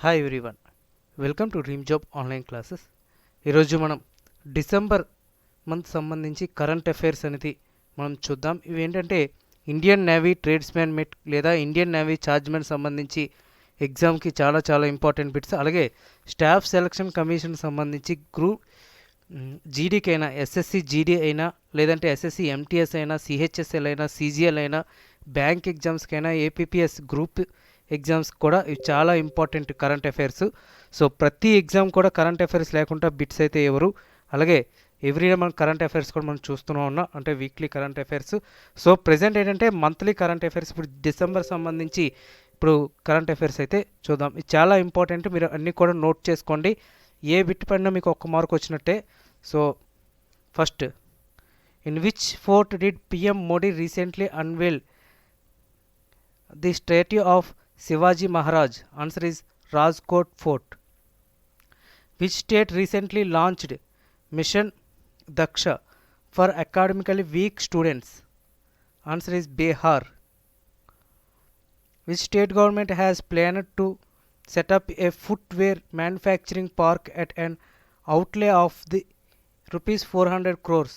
Hi everyone, welcome to dream job online classes. ఈరోజు మనం December month సంబంధించి current affairs అనేది మనం చూద్దాం. ఇవి ఏంటంటే ఇండియన్ నేవీ ట్రేడ్స్మెన్ మెట్ లేదా ఇండియన్ నేవీ చార్జ్మెన్ సంబంధించి ఎగ్జామ్కి చాలా ఇంపార్టెంట్ బిట్స్. అలాగే స్టాఫ్ సెలక్షన్ కమిషన్ సంబంధించి గ్రూప్ జీడీకి అయినా, ఎస్ఎస్సి జీడీ అయినా, లేదంటే ఎస్ఎస్సి ఎంటీఎస్ అయినా, సిహెచ్ఎస్ఎల్ అయినా, సీజీఎల్ అయినా, బ్యాంక్ ఎగ్జామ్స్కైనా, ఏపీపీఎస్ గ్రూప్ ఎగ్జామ్స్ కూడా ఇవి చాలా ఇంపార్టెంట్ కరెంట్ అఫైర్స్. సో ప్రతి ఎగ్జామ్ కూడా కరెంట్ అఫైర్స్ లేకుండా బిట్స్ అయితే ఎవరు. అలాగే ఎవ్రీ డే మనం కరెంట్ అఫైర్స్ కూడా మనం చూస్తూనే ఉన్నాం, అంటే weekly current affairs. So present ఏంటంటే మంత్లీ కరెంట్ అఫైర్స్. ఇప్పుడు డిసెంబర్ సంబంధించి ఇప్పుడు కరెంట్ అఫైర్స్ అయితే చూద్దాం. ఇది చాలా ఇంపార్టెంట్, మీరు అన్నీ కూడా నోట్ చేసుకోండి. ఏ బిట్ పైన మీకు ఒక్క మార్క్ వచ్చినట్టే. So first, in which fort did PM Modi recently unveil the statue of Shivaji Maharaj? Answer is Rajkot Fort. Which state recently launched Mission Daksha for academically weak students? Answer is Bihar. Which state government has planned to set up a footwear manufacturing park at an outlay of the rupees 400 crores?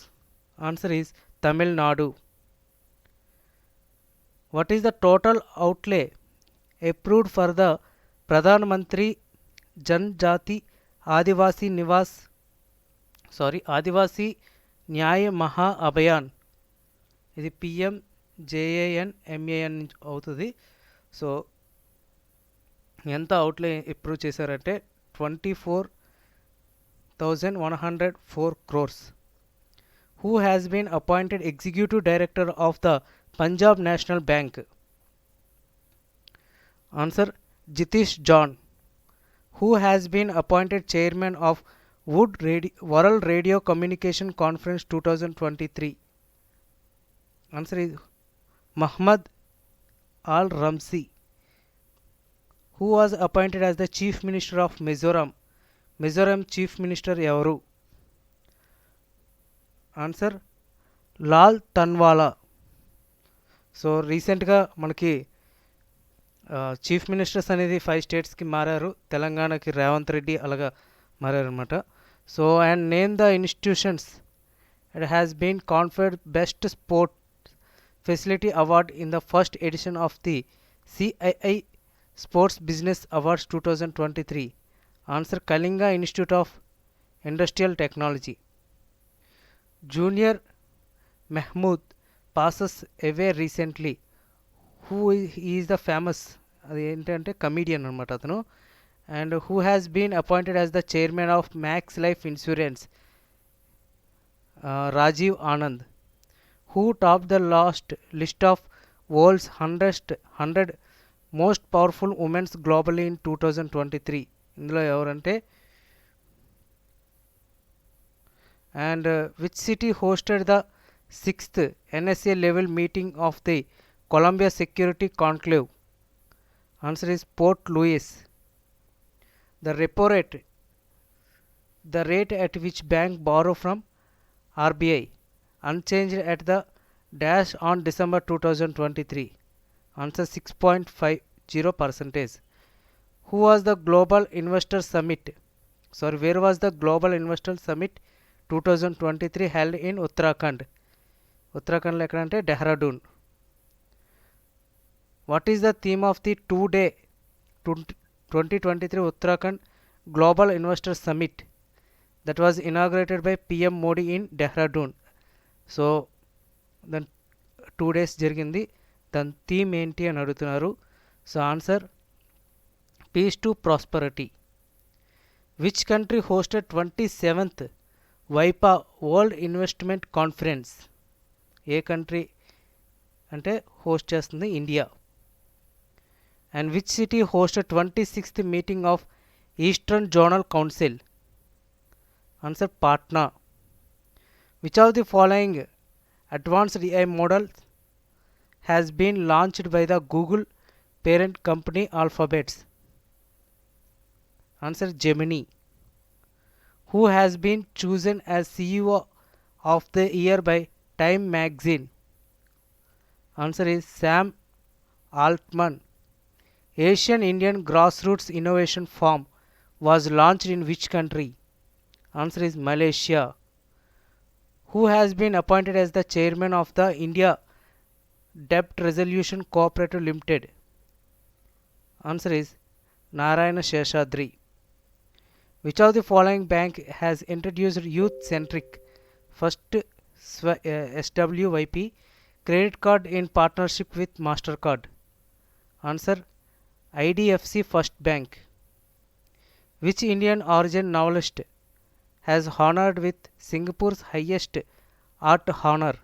Answer is Tamil Nadu. What is the total outlay approved for the Pradhan Mantri Janjati Adivasi Adivasi Nyaya Maha Abhayan? ఇది PMJANMAN అవుతుంది. So ఎంత అవుట్లే approve చేశారంటే 24,104 crores. Who has been appointed executive director of the Punjab National Bank? Answer, Jitish John. Who has been appointed chairman of World Radio Communication Conference 2023? Answer is Muhammad Al Ramzi. Who was appointed as the Chief Minister of Mizoram? Mizoram Chief Minister ఎవరు? Answer Lal తన్వాలా. So రీసెంట్గా మనకి chief ministers అనేది 5 స్టేట్స్కి మారారు. తెలంగాణకి రేవంత్ రెడ్డి అలాగా మారారనమాట. So and name the institutions it has been conferred best sport facility award in the first edition of the CII sports business awards 2023. Answer Kalinga Institute of Industrial Technology. Junior Mehmood passes away recently. Who is the famous, అది ఏంటంటే comedian అనమాట అతను. And who has been appointed as the chairman of Max Life Insurance? Rajiv Anand. Who top the last list of world's 100 most powerful women's globally in 2023? ఇందులో ఎవరంటే and which city hosted the 6th NSA level meeting of the Columbia Security Conclave? Answer is Port Louis. The repo rate, the rate at which bank borrow from RBI, unchanged at the dash on December 2023. Answer 6.50%. Who was the Global Investor Summit? Sorry, where was the Global Investor Summit 2023 held in Uttarakhand? ఉత్తరాఖండ్లో ఎక్కడంటే Dehradun. What is the theme of the 2-day 2023 Uttarakhand Global Investor Summit that was inaugurated by PM Modi in Dehradun? So దాని 2 days జరిగింది. దాని theme ఏంటి అని అడుగుతున్నారు. So answer peace to prosperity. Which country hosted 27th వైపా World Investment Conference? ఏ country అంటే host చేస్తుంది? India. And which city hosted 26th meeting of Eastern Zonal Council? Answer, Patna. Which of the following advanced AI models has been launched by the Google parent company Alphabet? Answer, Gemini. Who has been chosen as CEO of the year by Time magazine? Answer is Sam Altman. Asian Indian Grassroots Innovation Farm was launched in which country? Answer is Malaysia. Who has been appointed as the chairman of the India Debt Resolution Cooperative Limited? Answer is Narayana Sheshadri. Which of the following bank has introduced youth-centric first SWYP credit card in partnership with MasterCard? Answer IDFC First Bank. Which Indian origin novelist has honored with Singapore's highest art honor?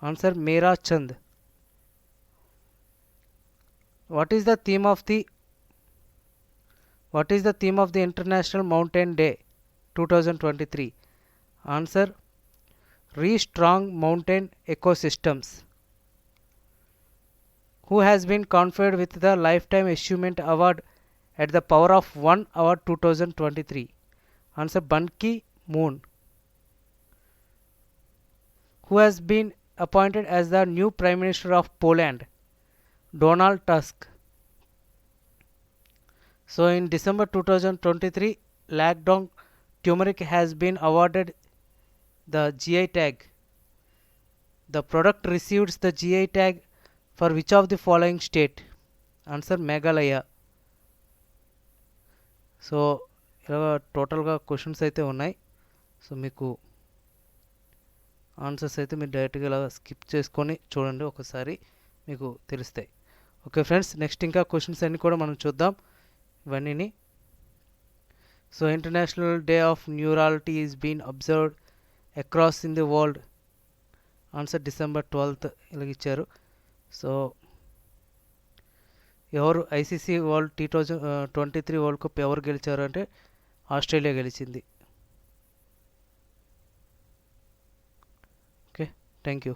Answer Mera Chand. What is the theme of the International Mountain Day 2023? Answer Re-Strong Mountain Ecosystems. Who has been conferred with the Lifetime Achievement Award at the Power of One Award 2023? Answer Ban Ki-moon. Who has been appointed as the new Prime Minister of Poland? Donald Tusk. So in December 2023, Lakdong turmeric has been awarded the GI tag. The product receives the GI tag for which of the following state? Answer Meghalaya. So ఇలా టోటల్గా questions అయితే ఉన్నాయి. So మీకు answers అయితే మీరు డైరెక్ట్గా ఇలా skip చేసుకొని చూడండి, ఒకసారి మీకు తెలుస్తాయి. ఓకే ఫ్రెండ్స్, నెక్స్ట్ ఇంకా క్వశ్చన్స్ అన్నీ కూడా మనం చూద్దాం ఇవన్నీ. So international day of neutrality is been observed across in the world. Answer December 12th ఇలాగ ఇచ్చారు. సో ఎవరు ఐసీసీ వరల్డ్ 2023 వరల్డ్ కప్ ఎవరు గెలిచారు అంటే ఆస్ట్రేలియా గెలిచింది. Okay, thank you.